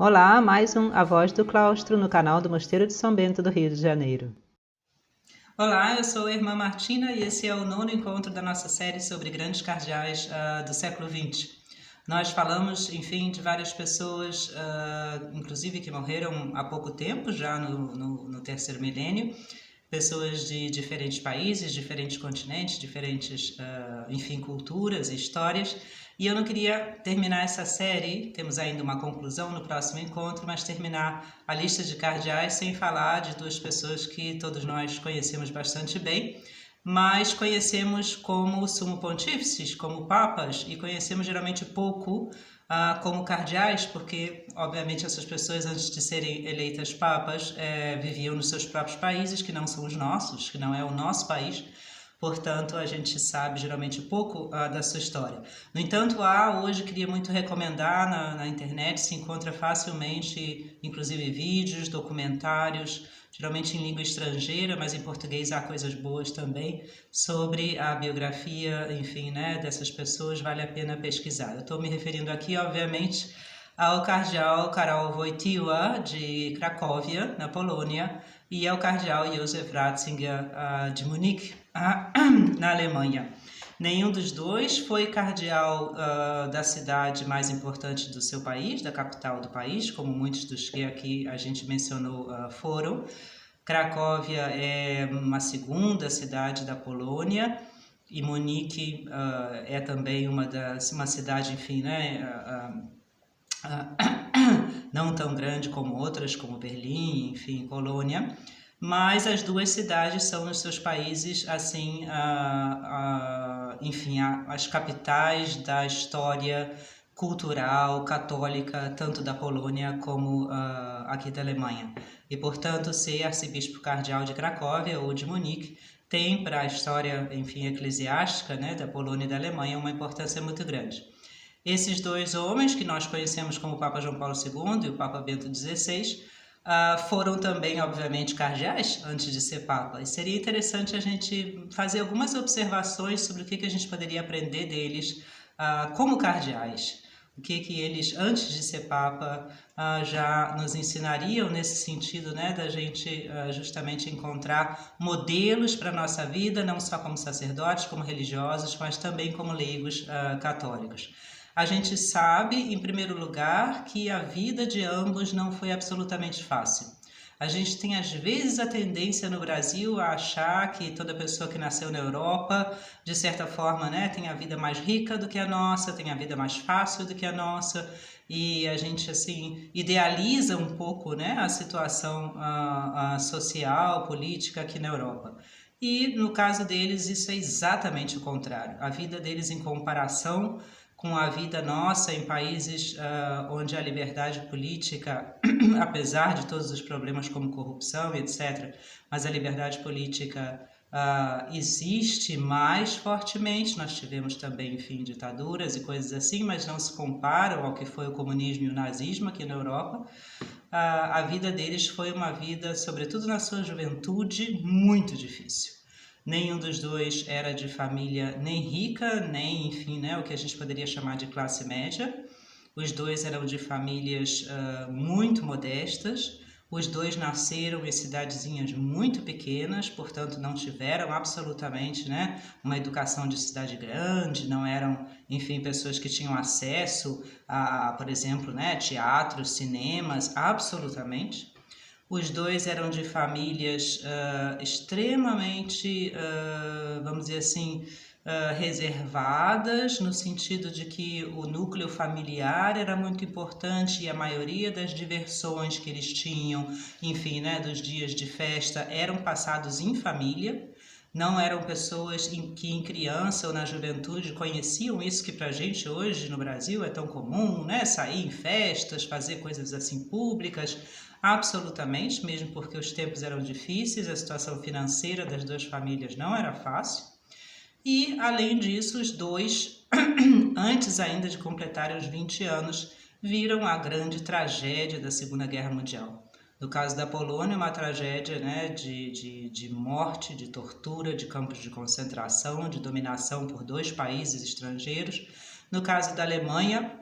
Olá, mais um A Voz do Claustro no canal do Mosteiro de São Bento do Rio de Janeiro. Olá, eu sou a irmã Martina e esse é o nono encontro da nossa série sobre grandes cardeais do século XX. Nós falamos, enfim, de várias pessoas, inclusive que morreram há pouco tempo, já no terceiro milênio, pessoas de diferentes países, diferentes continentes, diferentes, enfim, culturas e histórias. E eu não queria terminar essa série, temos ainda uma conclusão no próximo encontro, mas terminar a lista de cardeais sem falar de duas pessoas que todos nós conhecemos bastante bem, mas conhecemos como sumo pontífices, como papas, e conhecemos geralmente pouco como cardeais, porque obviamente essas pessoas antes de serem eleitas papas viviam nos seus próprios países, que não são os nossos, que não é o nosso país. Portanto, a gente sabe geralmente pouco da sua história. No entanto, hoje queria muito recomendar na internet, se encontra facilmente, inclusive vídeos, documentários, geralmente em língua estrangeira, mas em português há coisas boas também, sobre a biografia, enfim, né, dessas pessoas, vale a pena pesquisar. Eu estou me referindo aqui, obviamente, ao cardeal Karol Wojtyła, de Cracóvia, na Polônia, e ao cardeal Josef Ratzinger, de Munique, na Alemanha. Nenhum dos dois foi cardeal da cidade mais importante do seu país, da capital do país, como muitos dos que aqui a gente mencionou foram. Cracóvia é uma segunda cidade da Polônia e Munique é também uma cidade, enfim, né, não tão grande como outras, como Berlim, enfim, Colônia, mas as duas cidades são nos seus países, assim, enfim, as capitais da história cultural católica, tanto da Polônia como aqui da Alemanha. E, portanto, ser arcebispo cardeal de Cracóvia ou de Munique tem para a história, enfim, eclesiástica, né, da Polônia e da Alemanha uma importância muito grande. Esses dois homens, que nós conhecemos como o Papa João Paulo II e o Papa Bento XVI, foram também, obviamente, cardeais antes de ser Papa. E seria interessante a gente fazer algumas observações sobre o que a gente poderia aprender deles como cardeais. O que eles, antes de ser Papa, já nos ensinariam nesse sentido, né, da gente justamente encontrar modelos para a nossa vida, não só como sacerdotes, como religiosos, mas também como leigos católicos. A gente sabe, em primeiro lugar, que a vida de ambos não foi absolutamente fácil. A gente tem às vezes a tendência no Brasil a achar que toda pessoa que nasceu na Europa, de certa forma, né, tem a vida mais rica do que a nossa, tem a vida mais fácil do que a nossa, e a gente assim idealiza um pouco, né, a situação social, política aqui na Europa. E no caso deles isso é exatamente o contrário. A vida deles em comparação com a vida nossa em países onde a liberdade política, apesar de todos os problemas como corrupção e etc., mas a liberdade política existe mais fortemente. Nós tivemos também, enfim, ditaduras e coisas assim, mas não se comparam ao que foi o comunismo e o nazismo aqui na Europa. A vida deles foi uma vida, sobretudo na sua juventude, muito difícil. Nenhum dos dois era de família nem rica, nem, enfim, né, o que a gente poderia chamar de classe média. Os dois eram de famílias muito modestas. Os dois nasceram em cidadezinhas muito pequenas, portanto não tiveram absolutamente, né, uma educação de cidade grande, não eram, enfim, pessoas que tinham acesso por exemplo, né, teatros, cinemas, absolutamente. Os dois eram de famílias extremamente, vamos dizer assim, reservadas, no sentido de que o núcleo familiar era muito importante e a maioria das diversões que eles tinham, enfim, né, dos dias de festa, eram passados em família. Não eram pessoas que em criança ou na juventude conheciam isso que pra gente hoje no Brasil é tão comum, né? Sair em festas, fazer coisas assim públicas, absolutamente, mesmo porque os tempos eram difíceis, a situação financeira das duas famílias não era fácil. E, além disso, os dois, antes ainda de completarem os 20 anos, viram a grande tragédia da Segunda Guerra Mundial. No caso da Polônia, uma tragédia, né, de morte, de tortura, de campos de concentração, de dominação por dois países estrangeiros. No caso da Alemanha,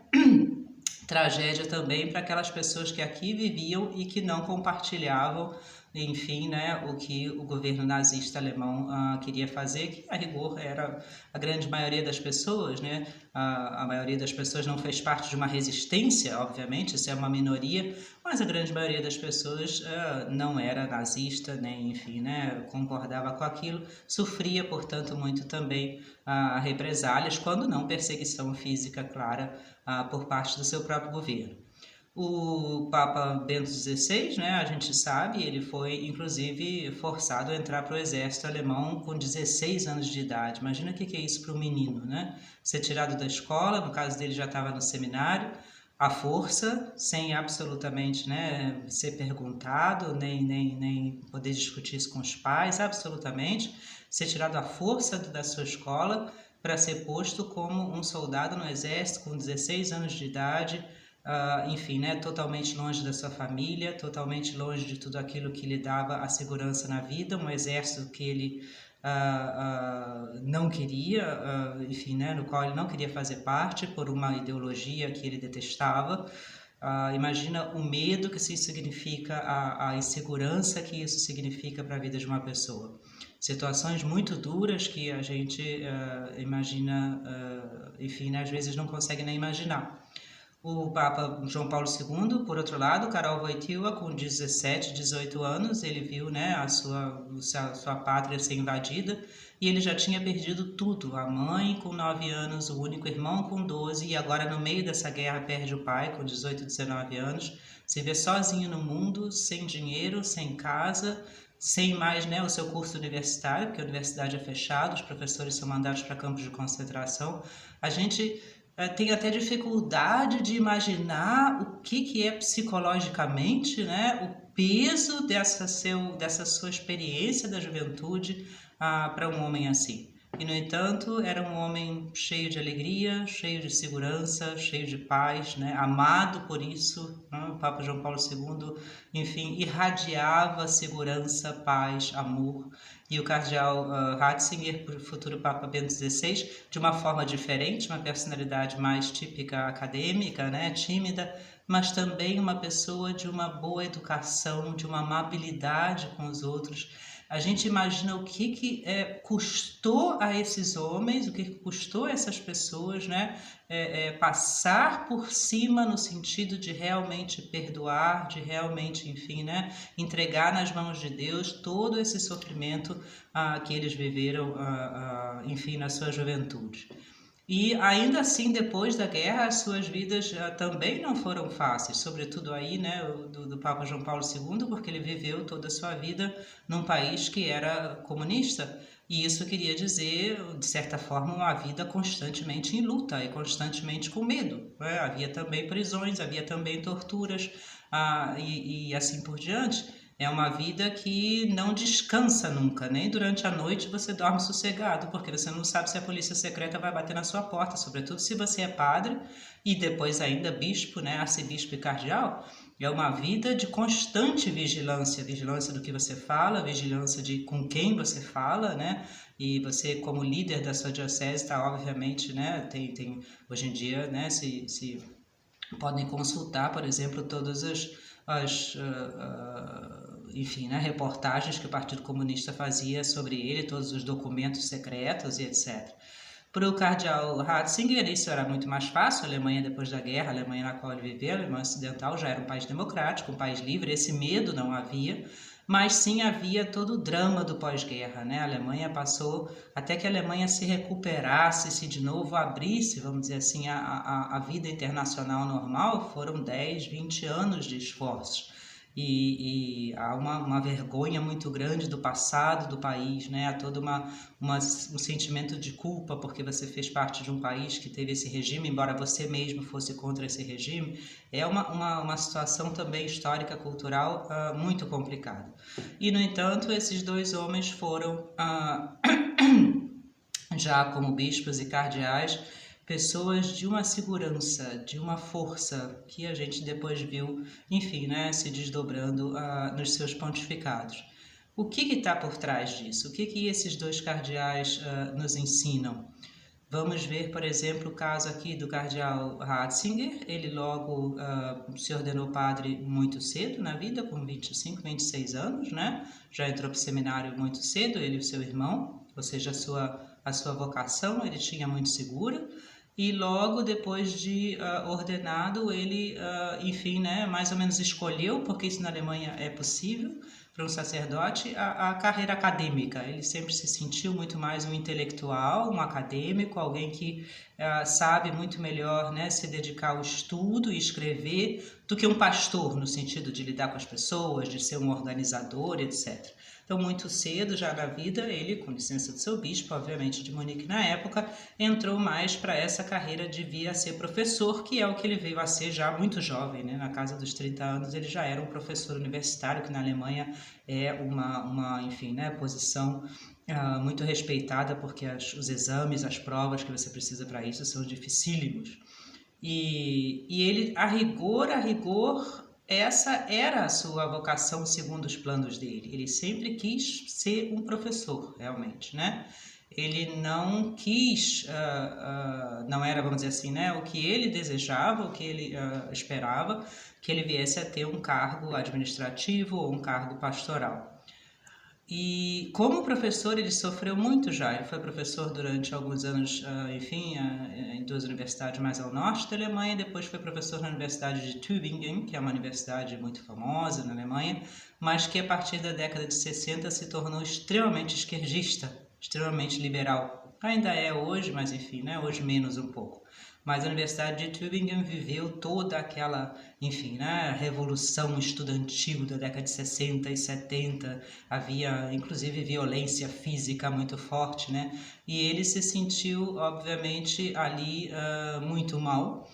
tragédia também para aquelas pessoas que aqui viviam e que não compartilhavam, enfim, né, o que o governo nazista alemão queria fazer, que a rigor era a grande maioria das pessoas, né, a maioria das pessoas não fez parte de uma resistência, obviamente, isso é uma minoria, mas a grande maioria das pessoas não era nazista, nem, enfim, né, concordava com aquilo, sofria, portanto, muito também represálias, quando não perseguição física clara por parte do seu próprio governo. O Papa Bento XVI, né, a gente sabe, ele foi inclusive forçado a entrar para o exército alemão com 16 anos de idade. Imagina o que é isso para um menino, né? Ser tirado da escola, no caso dele já estava no seminário, à força, sem absolutamente, né, ser perguntado, nem poder discutir isso com os pais, absolutamente, ser tirado à força da sua escola para ser posto como um soldado no exército com 16 anos de idade, enfim, né, totalmente longe da sua família, totalmente longe de tudo aquilo que lhe dava a segurança na vida, um exército que ele não queria, enfim, né, no qual ele não queria fazer parte por uma ideologia que ele detestava. Imagina o medo que isso significa, a insegurança que isso significa para a vida de uma pessoa. Situações muito duras que a gente imagina, enfim, né, às vezes não consegue nem imaginar. O Papa João Paulo II, por outro lado, Karol Wojtyła, com 17, 18 anos, ele viu, né, a sua pátria ser invadida e ele já tinha perdido tudo. A mãe com 9 anos, o único irmão com 12 e agora no meio dessa guerra perde o pai com 18, 19 anos. Se vê sozinho no mundo, sem dinheiro, sem casa, sem mais, né, o seu curso universitário, porque a universidade é fechada, os professores são mandados para campos de concentração. A gente tem até dificuldade de imaginar o que é psicologicamente, né, o peso dessa sua experiência da juventude para um homem assim. E, no entanto, era um homem cheio de alegria, cheio de segurança, cheio de paz, né? Amado por isso, né? O Papa João Paulo II, enfim, irradiava segurança, paz, amor. E o cardeal Ratzinger, o futuro Papa Bento XVI, de uma forma diferente, uma personalidade mais típica acadêmica, né? Tímida, mas também uma pessoa de uma boa educação, de uma amabilidade com os outros. A gente imagina o que custou a esses homens, o que custou a essas pessoas, né, passar por cima no sentido de realmente perdoar, de realmente, enfim, né, entregar nas mãos de Deus todo esse sofrimento que eles viveram, enfim, na sua juventude. E ainda assim, depois da guerra, as suas vidas também não foram fáceis, sobretudo aí, né, do Papa João Paulo II, porque ele viveu toda a sua vida num país que era comunista. E isso queria dizer, de certa forma, uma vida constantemente em luta e constantemente com medo, né? Havia também prisões, havia também torturas e assim por diante. É uma vida que não descansa nunca, nem durante a noite você dorme sossegado, porque você não sabe se a polícia secreta vai bater na sua porta, sobretudo se você é padre e depois ainda bispo, né, arcebispo e cardeal. É uma vida de constante vigilância, vigilância do que você fala, vigilância de com quem você fala, né? E você, como líder da sua diocese, está obviamente, né? Tem hoje em dia, né? Se podem consultar, por exemplo, todas enfim, né, reportagens que o Partido Comunista fazia sobre ele, todos os documentos secretos e etc. Para o cardeal Ratzinger, isso era muito mais fácil. A Alemanha, depois da guerra, a Alemanha na qual ele viveu, a Alemanha Ocidental, já era um país democrático, um país livre, esse medo não havia, mas sim havia todo o drama do pós-guerra, né? A Alemanha passou, até que a Alemanha se recuperasse, se de novo abrisse, vamos dizer assim, a vida internacional normal, foram 10, 20 anos de esforços. E há uma vergonha muito grande do passado do país, né? Há todo um sentimento de culpa porque você fez parte de um país que teve esse regime, embora você mesmo fosse contra esse regime. É uma situação também histórica, cultural, muito complicada. E, no entanto, esses dois homens foram, já como bispos e cardeais, pessoas de uma segurança, de uma força que a gente depois viu, enfim, né, se desdobrando nos seus pontificados. O que está por trás disso? O que esses dois cardeais nos ensinam? Vamos ver, por exemplo, o caso aqui do cardeal Ratzinger. Ele logo se ordenou padre muito cedo na vida, com 25, 26 anos, né? Já entrou para o seminário muito cedo, ele e o seu irmão, ou seja, a sua vocação ele tinha muito segura. E logo depois de ordenado, ele, enfim, né, mais ou menos escolheu, porque isso na Alemanha é possível, para um sacerdote, a carreira acadêmica. Ele sempre se sentiu muito mais um intelectual, um acadêmico, alguém que sabe muito melhor, né, se dedicar ao estudo e escrever do que um pastor, no sentido de lidar com as pessoas, de ser um organizador, etc. Então, muito cedo já na vida, ele, com licença do seu bispo, obviamente de Munique na época, entrou mais para essa carreira de vir a ser professor, que é o que ele veio a ser já muito jovem, né? Na casa dos 30 anos ele já era um professor universitário, que na Alemanha é enfim, né, posição muito respeitada, porque os exames, as provas que você precisa para isso são dificílimos. E ele, a rigor, essa era a sua vocação segundo os planos dele. Ele sempre quis ser um professor, realmente, né? Ele não quis, não era, vamos dizer assim, né, o que ele desejava, o que ele esperava, que ele viesse a ter um cargo administrativo ou um cargo pastoral. E como professor ele sofreu muito já, ele foi professor durante alguns anos, enfim, em duas universidades mais ao norte da Alemanha, depois foi professor na Universidade de Tübingen, que é uma universidade muito famosa na Alemanha, mas que a partir da década de 60 se tornou extremamente esquerdista, extremamente liberal. Ainda é hoje, mas enfim, né, hoje menos um pouco. Mas a Universidade de Tübingen viveu toda aquela, enfim, né, revolução estudantil da década de 60 e 70, havia inclusive violência física muito forte, né? E ele se sentiu, obviamente, ali muito mal,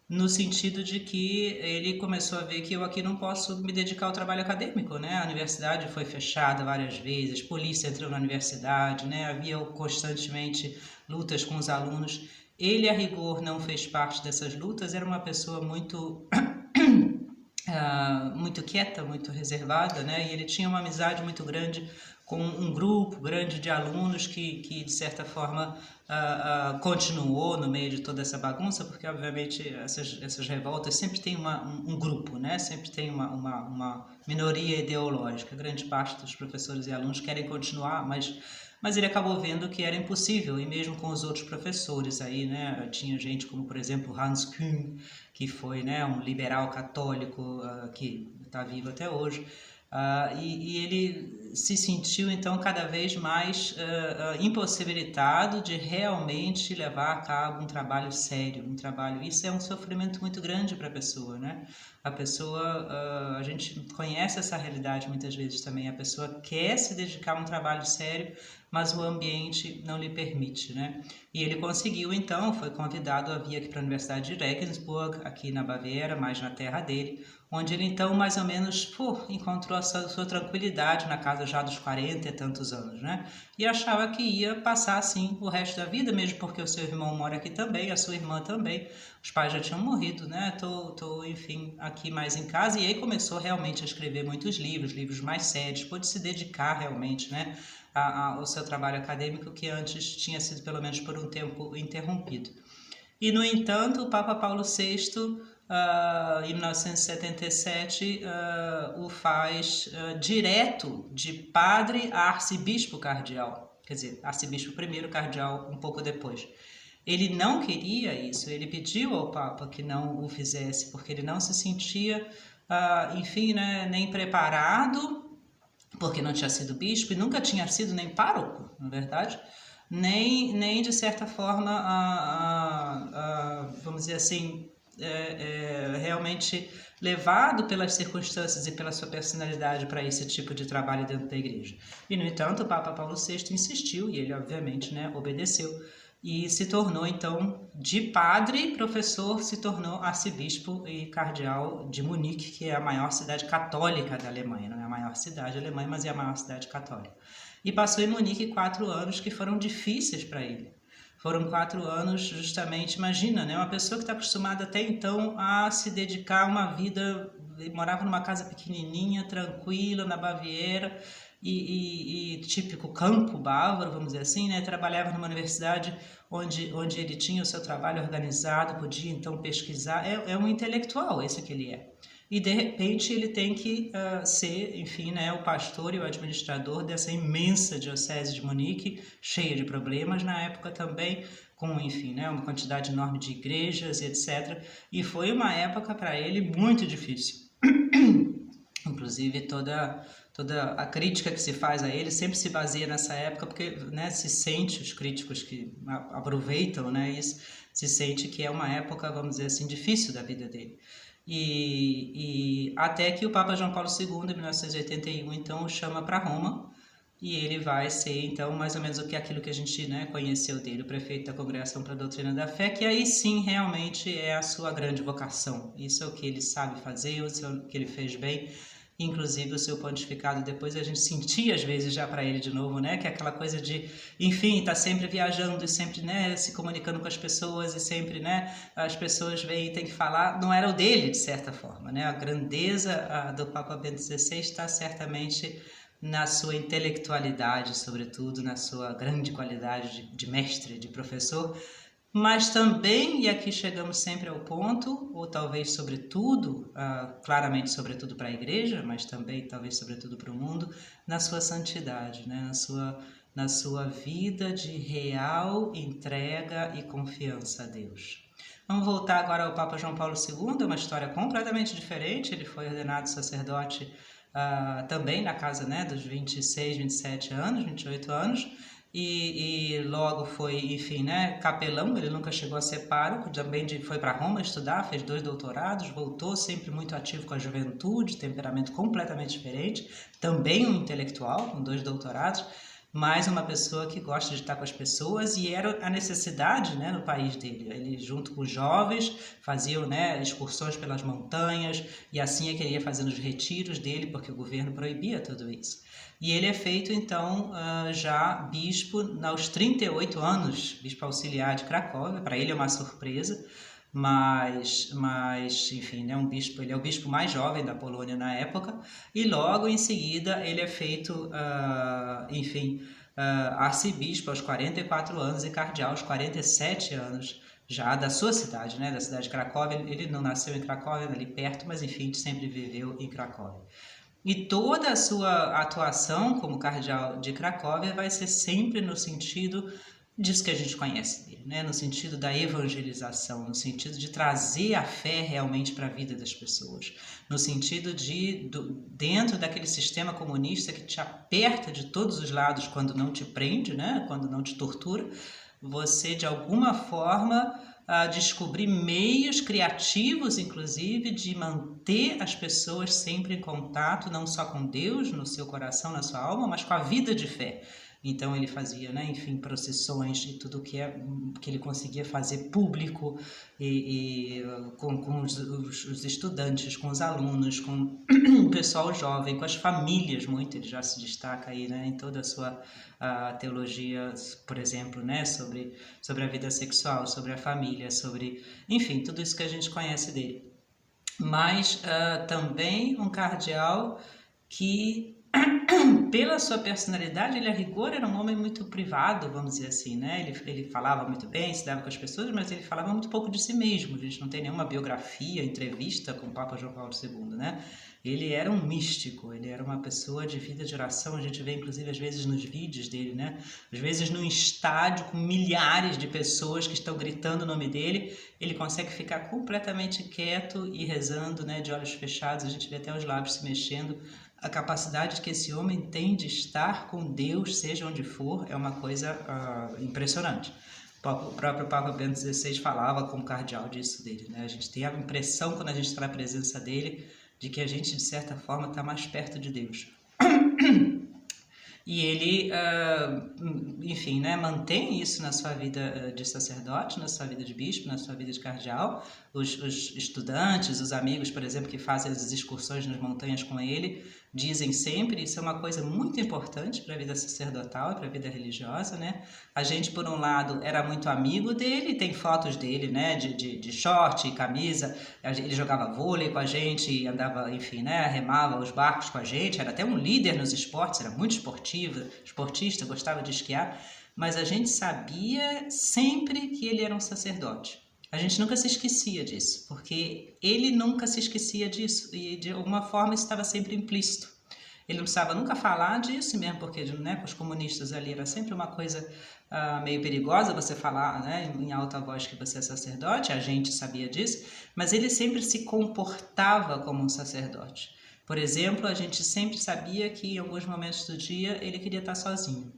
no sentido de que ele começou a ver que eu aqui não posso me dedicar ao trabalho acadêmico, né? A universidade foi fechada várias vezes, polícia entrou na universidade, né? Havia constantemente lutas com os alunos. Ele, a rigor, não fez parte dessas lutas, era uma pessoa muito muito quieta, muito reservada, né? E ele tinha uma amizade muito grande com um grupo grande de alunos que de certa forma, continuou no meio de toda essa bagunça, porque, obviamente, essas revoltas sempre tem um grupo, né? Sempre tem uma minoria ideológica. Grande parte dos professores e alunos querem continuar, mas ele acabou vendo que era impossível, e mesmo com os outros professores aí, né, tinha gente como, por exemplo, Hans Küng, que foi, né, um liberal católico que está vivo até hoje, e ele se sentiu então cada vez mais impossibilitado de realmente levar a cabo um trabalho sério, um trabalho. Isso é um sofrimento muito grande para a pessoa, né? A pessoa, a gente conhece essa realidade muitas vezes também. A pessoa quer se dedicar a um trabalho sério, mas o ambiente não lhe permite, né? E ele conseguiu então, foi convidado a vir aqui para a Universidade de Regensburg, aqui na Baviera, mais na terra dele, onde ele então mais ou menos encontrou a sua tranquilidade na casa já dos 40 e tantos anos, né? E achava que ia passar assim o resto da vida, mesmo porque o seu irmão mora aqui também, a sua irmã também, os pais já tinham morrido, né? Enfim, aqui mais em casa, e aí começou realmente a escrever muitos livros mais sérios, pôde se dedicar realmente, né, ao seu trabalho acadêmico, que antes tinha sido pelo menos por um tempo interrompido. E, no entanto, o Papa Paulo VI, em 1977, o faz direto de padre a arcebispo cardeal, quer dizer, arcebispo primeiro, cardeal um pouco depois. Ele não queria isso, ele pediu ao Papa que não o fizesse, porque ele não se sentia, enfim, né, nem preparado, porque não tinha sido bispo e nunca tinha sido nem pároco, na verdade, nem de certa forma, vamos dizer assim, realmente levado pelas circunstâncias e pela sua personalidade para esse tipo de trabalho dentro da igreja. E, no entanto, o Papa Paulo VI insistiu, e ele, obviamente, né, obedeceu, e se tornou, então, de padre, professor, se tornou arcebispo e cardeal de Munique, que é a maior cidade católica da Alemanha. Não é a maior cidade alemã, mas é a maior cidade católica. E passou em Munique 4 anos que foram difíceis para ele. Foram 4 anos, justamente, imagina, né? Uma pessoa que está acostumada até então a se dedicar a uma vida, morava numa casa pequenininha, tranquila, na Baviera, e típico campo bávaro, vamos dizer assim, né? Trabalhava numa universidade onde ele tinha o seu trabalho organizado, podia então pesquisar. É um intelectual, esse que ele é. E de repente ele tem que ser, enfim, né, o pastor e o administrador dessa imensa diocese de Munique, cheia de problemas na época também, com, enfim, né, uma quantidade enorme de igrejas e etc. E foi uma época para ele muito difícil. Inclusive toda a crítica que se faz a ele sempre se baseia nessa época, porque, né, se sente, os críticos que aproveitam, né, isso, se sente que é uma época, vamos dizer assim, difícil da vida dele. E até que o Papa João Paulo II, em 1981, então, o chama para Roma, e ele vai ser, então, mais ou menos aquilo que a gente, né, conheceu dele, o prefeito da Congregação para a Doutrina da Fé, que aí sim realmente é a sua grande vocação. Isso é o que ele sabe fazer, isso é o que ele fez bem. Inclusive o seu pontificado, depois a gente sentia às vezes já para ele de novo, né, que é aquela coisa de, enfim, tá sempre viajando e sempre, né, se comunicando com as pessoas e sempre, né, as pessoas vêm e tem que falar, não era o dele de certa forma, né, a grandeza do Papa Bento XVI está certamente na sua intelectualidade, sobretudo na sua grande qualidade de mestre, de professor, mas também, e aqui chegamos sempre ao ponto, ou talvez sobretudo, claramente sobretudo para a igreja, mas também talvez sobretudo para o mundo, na sua santidade, né? na sua vida de real entrega e confiança a Deus. Vamos voltar agora ao Papa João Paulo II, uma história completamente diferente. Ele foi ordenado sacerdote também na casa, né, dos 26, 27 anos, 28 anos, e logo foi, enfim, né, capelão. Ele nunca chegou a ser pároco, também foi para Roma estudar, fez 2 doutorados, voltou sempre muito ativo com a juventude, temperamento completamente diferente, também um intelectual com 2 doutorados, mais uma pessoa que gosta de estar com as pessoas, e era a necessidade, né, no país dele. Ele, junto com os jovens, faziam, né, excursões pelas montanhas, e assim é que ele ia fazendo os retiros dele, porque o governo proibia tudo isso. E ele é feito, então, já bispo aos 38 anos, bispo auxiliar de Cracóvia. Para ele é uma surpresa, mas enfim, né, ele é o bispo mais jovem da Polônia na época, e logo em seguida ele é feito, enfim, arcebispo aos 44 anos e cardeal aos 47 anos, já da sua cidade, né, da cidade de Cracóvia. Ele não nasceu em Cracóvia, ali perto, mas enfim, sempre viveu em Cracóvia. E toda a sua atuação como cardeal de Cracóvia vai ser sempre no sentido disso que a gente conhece dele, né? No sentido da evangelização, no sentido de trazer a fé realmente para a vida das pessoas, no sentido de, dentro daquele sistema comunista que te aperta de todos os lados quando não te prende, né? Quando não te tortura, você de alguma forma descobrir meios criativos, inclusive, de manter as pessoas sempre em contato, não só com Deus no seu coração, na sua alma, mas com a vida de fé. Então ele fazia, né, enfim, procissões e tudo que ele conseguia fazer público, com os estudantes, com os alunos, com o pessoal jovem, com as famílias. Muito ele já se destaca aí, né, em toda a sua teologia, por exemplo, né, sobre a vida sexual, sobre a família, sobre, enfim, tudo isso que a gente conhece dele. Mas também um cardeal que, pela sua personalidade, ele a rigor era um homem muito privado, vamos dizer assim, né? Ele falava muito bem, se dava com as pessoas, mas ele falava muito pouco de si mesmo. A gente não tem nenhuma biografia, entrevista com o Papa João Paulo II, né? Ele era um místico, ele era uma pessoa de vida de oração. A gente vê, inclusive, às vezes nos vídeos dele, né? Às vezes num estádio com milhares de pessoas que estão gritando o nome dele, ele consegue ficar completamente quieto e rezando, né? De olhos fechados. A gente vê até os lábios se mexendo. A capacidade que esse homem tem de estar com Deus, seja onde for, é uma coisa impressionante. O próprio Papa Bento XVI falava como cardeal disso dele, né? A gente tem a impressão, quando a gente está na presença dele, de que a gente, de certa forma, está mais perto de Deus. E ele, enfim, né, mantém isso na sua vida de sacerdote, na sua vida de bispo, na sua vida de cardeal. Os estudantes, os amigos, por exemplo, que fazem as excursões nas montanhas com ele, dizem sempre, isso é uma coisa muito importante para a vida sacerdotal e para a vida religiosa, né? A gente, por um lado, era muito amigo dele, tem fotos dele, né, de short e camisa, ele jogava vôlei com a gente, andava, enfim, né, remava os barcos com a gente, era até um líder nos esportes, era muito esportista, gostava de esquiar, mas a gente sabia sempre que ele era um sacerdote. A gente nunca se esquecia disso, porque ele nunca se esquecia disso e de alguma forma isso estava sempre implícito. Ele não precisava nunca falar disso, mesmo porque, né, com os comunistas ali era sempre uma coisa meio perigosa você falar, né, em alta voz que você é sacerdote, a gente sabia disso, mas ele sempre se comportava como um sacerdote. Por exemplo, a gente sempre sabia que em alguns momentos do dia ele queria estar sozinho.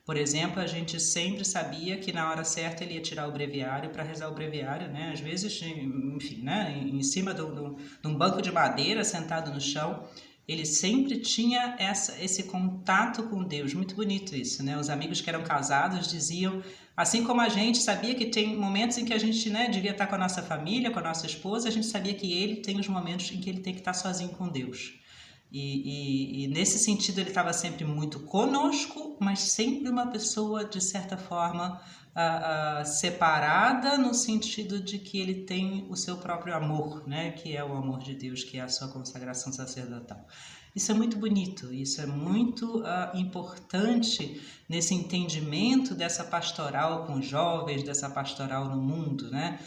Por exemplo, a gente sempre sabia que na hora certa ele ia tirar o breviário para rezar o breviário, né? Às vezes, enfim, né? Em cima de um banco de madeira, sentado no chão, ele sempre tinha esse contato com Deus. Muito bonito isso, né? Os amigos que eram casados diziam, assim como a gente sabia que tem momentos em que a gente, né, devia estar com a nossa família, com a nossa esposa, a gente sabia que ele tem os momentos em que ele tem que estar sozinho com Deus. E nesse sentido ele estava sempre muito conosco, mas sempre uma pessoa, de certa forma, separada, no sentido de que ele tem o seu próprio amor, né? Que é o amor de Deus, que é a sua consagração sacerdotal. Isso é muito bonito, isso é muito importante nesse entendimento dessa pastoral com jovens, dessa pastoral no mundo, né?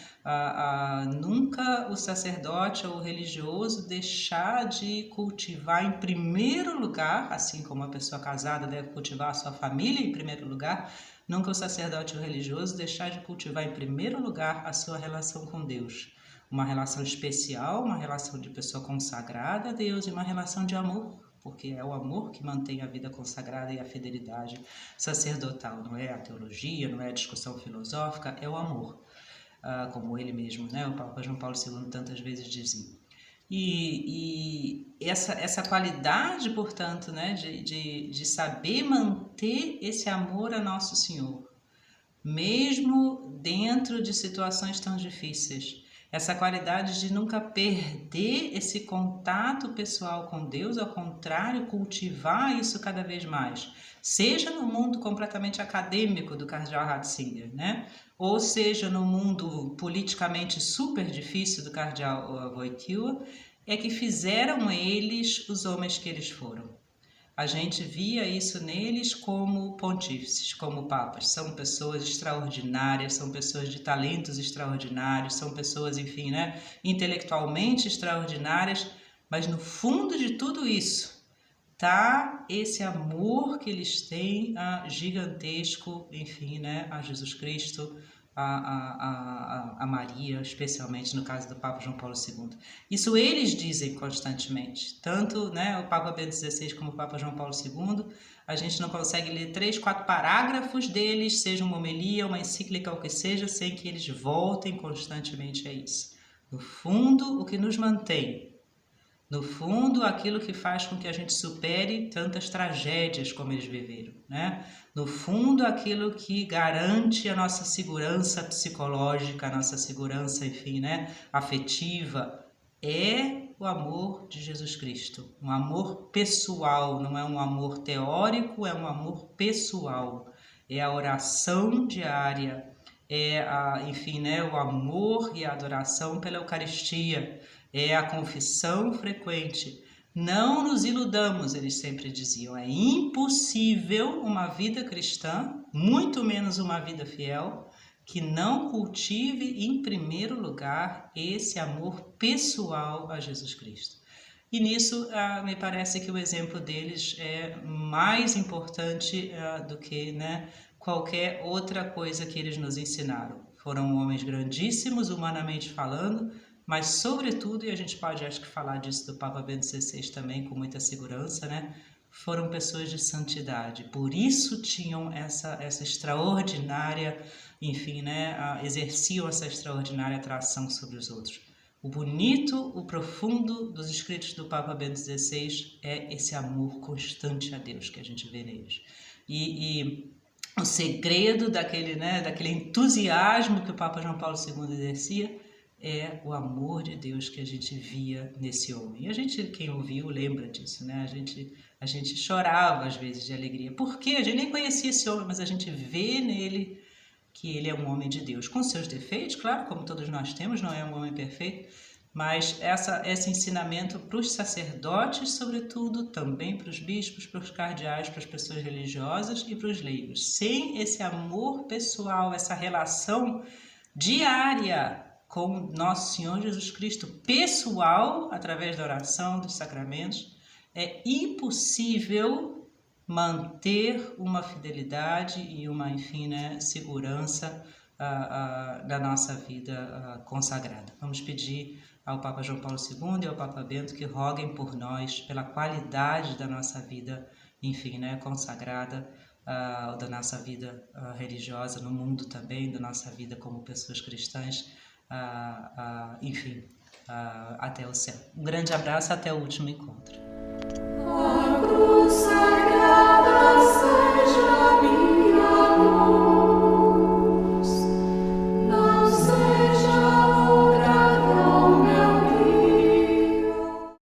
Nunca o sacerdote ou o religioso deixar de cultivar em primeiro lugar, assim como a pessoa casada deve cultivar a sua família em primeiro lugar, nunca o sacerdote ou o religioso deixar de cultivar em primeiro lugar a sua relação com Deus. Uma relação especial, uma relação de pessoa consagrada a Deus e uma relação de amor, porque é o amor que mantém a vida consagrada e a fidelidade sacerdotal, não é a teologia, não é a discussão filosófica, é o amor, como ele mesmo, né, o Papa João Paulo II tantas vezes dizia. E essa qualidade, portanto, né, de saber manter esse amor a Nosso Senhor, mesmo dentro de situações tão difíceis. Essa qualidade de nunca perder esse contato pessoal com Deus, ao contrário, cultivar isso cada vez mais. Seja no mundo completamente acadêmico do cardeal Ratzinger, né? Ou seja no mundo politicamente super difícil do cardeal Wojtyła, é que fizeram eles os homens que eles foram. A gente via isso neles como pontífices, como papas. São pessoas extraordinárias, são pessoas de talentos extraordinários, são pessoas, enfim, né, intelectualmente extraordinárias, mas no fundo de tudo isso tá esse amor que eles têm gigantesco, enfim, né, a Jesus Cristo, a Maria, especialmente no caso do Papa João Paulo II. Isso eles dizem constantemente, tanto, né, o Papa Bento XVI como o Papa João Paulo II, a gente não consegue ler 3, 4 parágrafos deles, seja uma homilia, uma encíclica, o que seja, sem que eles voltem constantemente a isso. No fundo, o que nos mantém, no fundo, aquilo que faz com que a gente supere tantas tragédias como eles viveram, né? No fundo, aquilo que garante a nossa segurança psicológica, a nossa segurança, enfim, né, afetiva, é o amor de Jesus Cristo. Um amor pessoal, não é um amor teórico, é um amor pessoal. É a oração diária, enfim, né, o amor e a adoração pela Eucaristia, é a confissão frequente. Não nos iludamos, eles sempre diziam, é impossível uma vida cristã, muito menos uma vida fiel, que não cultive em primeiro lugar esse amor pessoal a Jesus Cristo. E nisso me parece que o exemplo deles é mais importante do que, né, qualquer outra coisa que eles nos ensinaram. Foram homens grandíssimos, humanamente falando, mas sobretudo, e a gente pode acho que falar disso do Papa Bento XVI também com muita segurança, né? Foram pessoas de santidade, por isso tinham essa extraordinária, enfim, né? Exerciam essa extraordinária atração sobre os outros. O bonito, o profundo dos escritos do Papa Bento XVI é esse amor constante a Deus que a gente vê neles. E o segredo daquele entusiasmo que o Papa João Paulo II exercia é o amor de Deus que a gente via nesse homem. E a gente, quem ouviu, lembra disso, né? A gente chorava às vezes de alegria. Por quê? A gente nem conhecia esse homem, mas a gente vê nele que ele é um homem de Deus, com seus defeitos, claro, como todos nós temos, não é um homem perfeito, mas esse ensinamento para os sacerdotes, sobretudo, também para os bispos, para os cardeais, para as pessoas religiosas e para os leigos. Sem esse amor pessoal, essa relação diária com nosso Senhor Jesus Cristo, pessoal, através da oração, dos sacramentos, é impossível manter uma fidelidade e uma, enfim, segurança da nossa vida consagrada. Vamos pedir ao Papa João Paulo II e ao Papa Bento que roguem por nós, pela qualidade da nossa vida, enfim, consagrada, da nossa vida religiosa no mundo também, da nossa vida como pessoas cristãs, enfim, até o céu. Um grande abraço, até o último encontro.